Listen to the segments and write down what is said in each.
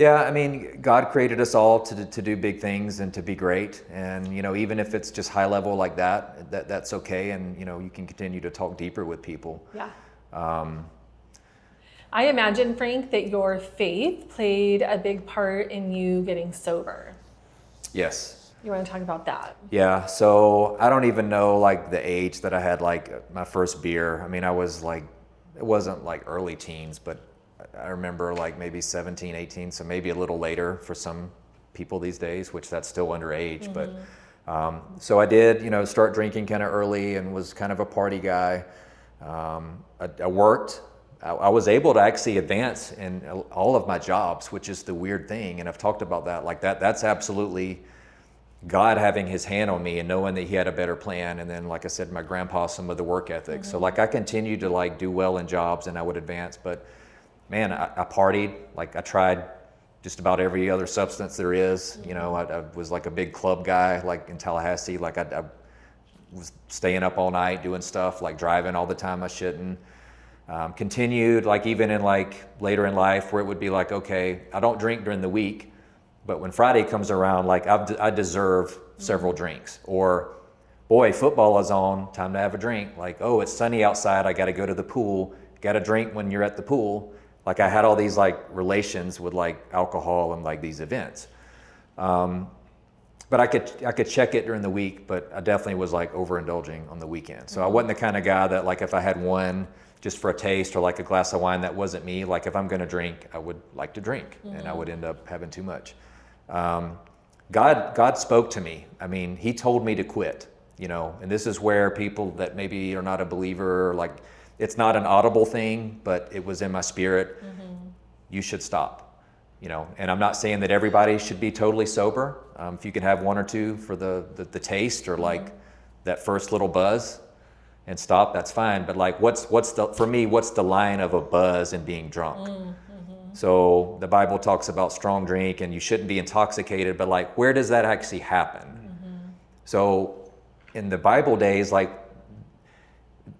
Yeah, I mean, God created us all to do big things and to be great. And, even if it's just high level like that's okay. And, you can continue to talk deeper with people. Yeah. Um, I imagine, Frank, that your faith played a big part in you getting sober. yes. You want to talk about that? Yeah. So I don't even know like the age that I had like my first beer. I mean, I was like, it wasn't like early teens, but I remember like maybe 17, 18, so maybe a little later for some people these days, which that's still underage. But so I did, start drinking kind of early and was kind of a party guy. I worked. I was able to actually advance in all of my jobs, which is the weird thing. And I've talked about that. Like that's absolutely God having his hand on me and knowing that he had a better plan. And then, like I said, my grandpa, some of the work ethic. So like I continued to like do well in jobs and I would advance. But man, I partied. Like I tried just about every other substance there is. I was like a big club guy, like in Tallahassee. Like I was staying up all night doing stuff, like driving all the time I shouldn't. Continued like even in like later in life where it would be like, okay, I don't drink during the week, but when Friday comes around, like I deserve several drinks. Or boy, football is on, time to have a drink. Like, oh, it's sunny outside, I got to go to the pool. Got to drink when you're at the pool. Like I had all these like relations with like alcohol and like these events. But I could check it during the week, but I definitely was like overindulging on the weekend. So I wasn't the kind of guy that like if I had one just for a taste or like a glass of wine, that wasn't me. Like if I'm going to drink, I would like to drink and I would end up having too much. God spoke to me. I mean, he told me to quit, and this is where people that maybe are not a believer, like it's not an audible thing, but it was in my spirit. You should stop, and I'm not saying that everybody should be totally sober. If you can have one or two for the taste or like that first little buzz and stop, that's fine. But like, what's the line of a buzz and being drunk? So the Bible talks about strong drink and you shouldn't be intoxicated, but like, where does that actually happen? So in the Bible days, like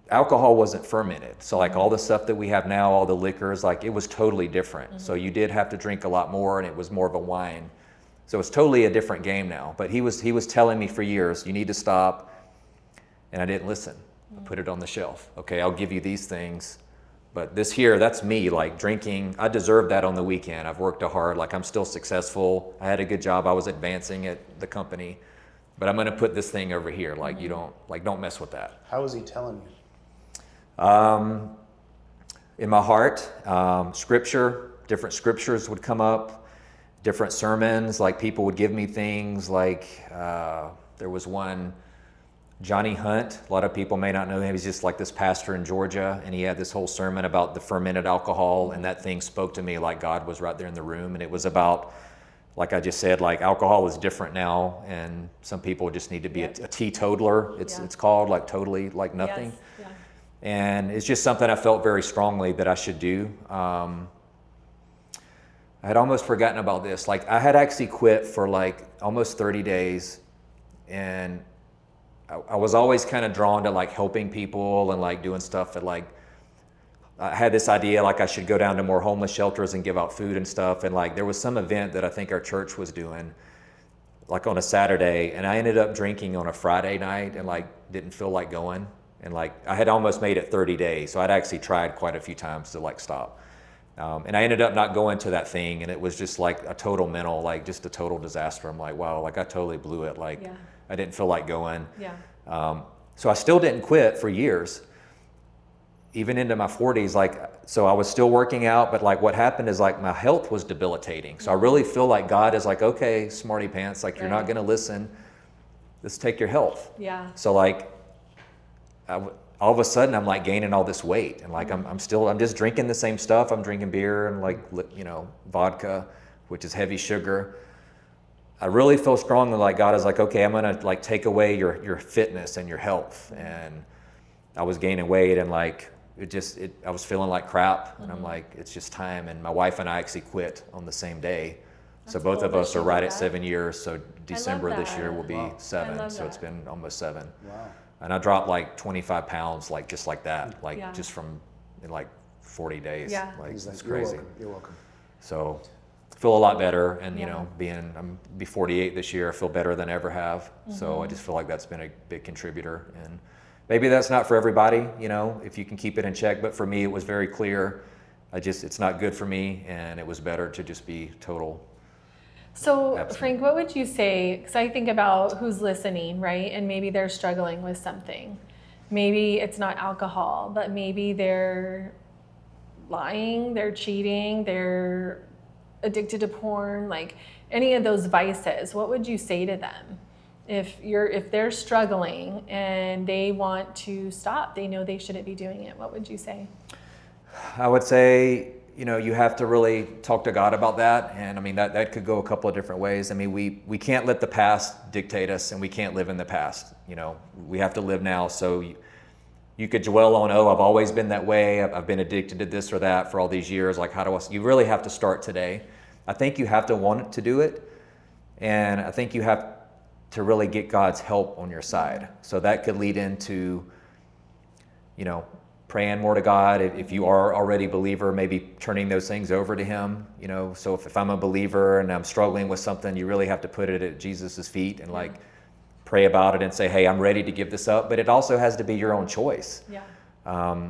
alcohol wasn't fermented. So like all the stuff that we have now, all the liquors, like it was totally different. So you did have to drink a lot more and it was more of a wine. So it's totally a different game now. But he was telling me for years, you need to stop. And I didn't listen. I put it on the shelf. Okay, I'll give you these things. But this here, that's me, like drinking. I deserve that on the weekend. I've worked hard, like I'm still successful. I had a good job. I was advancing at the company. But I'm gonna put this thing over here. Like don't mess with that. How was he telling you? In my heart, different scriptures would come up, different sermons, like people would give me things like, there was one, Johnny Hunt, a lot of people may not know him, he's just like this pastor in Georgia, and he had this whole sermon about the fermented alcohol, and that thing spoke to me like God was right there in the room, and it was about, like I just said, like alcohol is different now, and some people just need to be a teetotaler, it's called, like totally like nothing. Yes. Yeah. And it's just something I felt very strongly that I should do. I had almost forgotten about this. Like I had actually quit for like almost 30 days, and I was always kind of drawn to like helping people and like doing stuff that like, I had this idea like I should go down to more homeless shelters and give out food and stuff. And like there was some event that I think our church was doing like on a Saturday, and I ended up drinking on a Friday night and like didn't feel like going. And like I had almost made it 30 days. So I'd actually tried quite a few times to like stop. And I ended up not going to that thing, and it was just like a total mental, like just a total disaster. I'm like, wow, like I totally blew it. Like I didn't feel like going. So I still didn't quit for years, even into my 40s. Like, so I was still working out, but like what happened is like my health was debilitating. So I really feel like God is like, okay, smarty pants, like you're not going to listen. Let's take your health. So like, all of a sudden I'm like gaining all this weight, and like I'm just drinking the same stuff. I'm drinking beer and like, vodka, which is heavy sugar. I really feel strongly like God is like, okay, I'm gonna like take away your fitness and your health. And I was gaining weight, and like I was feeling like crap, and I'm like, it's just time. And my wife and I actually quit on the same day. So both of us are right at 7 years. So December this year will be 7. So it's been almost 7. Wow. And I dropped like 25 pounds, like just like that, like just from in like 40 days. Like it's crazy. You're welcome. So feel a lot better. And, you know, I'm be 48 this year, I feel better than I ever have. So I just feel like that's been a big contributor. And maybe that's not for everybody, you know, if you can keep it in check. But for me, it was very clear. It's not good for me. And it was better to just be total. So, Abstinent. Frank, what would you say? Because I think about who's listening, right? And maybe they're struggling with something. Maybe it's not alcohol, but maybe they're lying, they're cheating, they're addicted to porn, like any of those vices. What would you say to them? If they're struggling and they want to stop, they know they shouldn't be doing it, what would you say? I would say, you know, you have to really talk to God about that. And I mean, that could go a couple of different ways. I mean, we can't let the past dictate us, and we can't live in the past. You know, we have to live now. So you could dwell on, oh, I've always been that way. I've been addicted to this or that for all these years. Like, you really have to start today. I think you have to want to do it. And I think you have to really get God's help on your side. So that could lead into, you know, praying more to God. If you are already a believer, maybe turning those things over to Him. You know, so if I'm a believer and I'm struggling with something, you really have to put it at Jesus's feet and like pray about it and say, hey, I'm ready to give this up. But it also has to be your own choice. Yeah.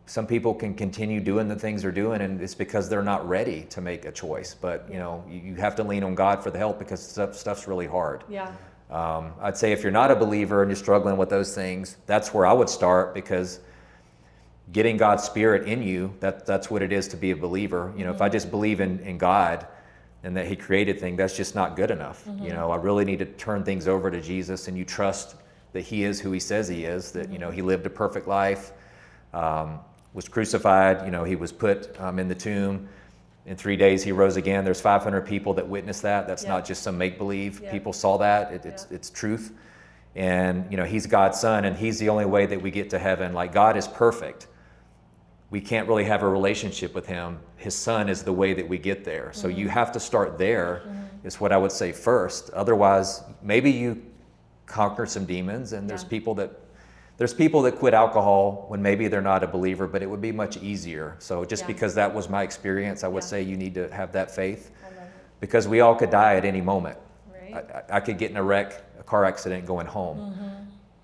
Some people can continue doing the things they're doing, and it's because they're not ready to make a choice. But you know, you have to lean on God for the help, because stuff's really hard. Yeah. I'd say if you're not a believer and you're struggling with those things, that's where I would start, because getting God's Spirit in you, that's what it is to be a believer. You know, if I just believe in God and that He created things, that's just not good enough. You know, I really need to turn things over to Jesus, and you trust that He is who He says He is, that, you know, He lived a perfect life, was crucified, you know, He was put in the tomb. In 3 days, He rose again. There's 500 people that witnessed that. That's not just some make-believe. People saw that. It's truth. And, you know, He's God's Son, and He's the only way that we get to heaven. Like, God is perfect. We can't really have a relationship with Him. His Son is the way that we get there. So you have to start there, is what I would say first. Otherwise, maybe you conquer some demons, and there's people that quit alcohol when maybe they're not a believer, but it would be much easier. So just because that was my experience, I would say you need to have that faith, because we all could die at any moment. Right. I could get in a car accident going home.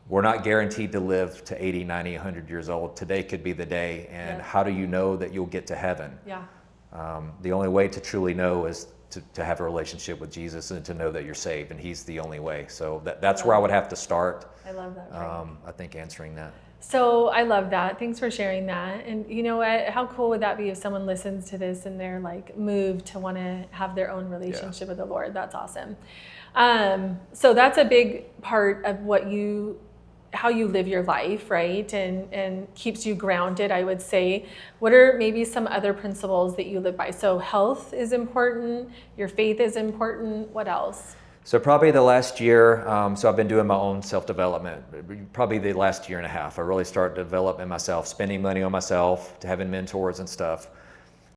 We're not guaranteed to live to 80, 90, 100 years old. Today could be the day. And how do you know that you'll get to heaven? Yeah. The only way to truly know is to have a relationship with Jesus and to know that you're saved, and He's the only way. So that's where I would have to start. I love that. Right? I think answering that. So I love that. Thanks for sharing that. And you know what? How cool would that be if someone listens to this and they're like moved to want to have their own relationship with the Lord? That's awesome. So that's a big part of how you live your life, right? And keeps you grounded, I would say. What are maybe some other principles that you live by? So health is important, your faith is important. What else? So probably the last year, so I've been doing my own self-development. Probably the last year and a half, I really started developing myself, spending money on myself, to having mentors and stuff.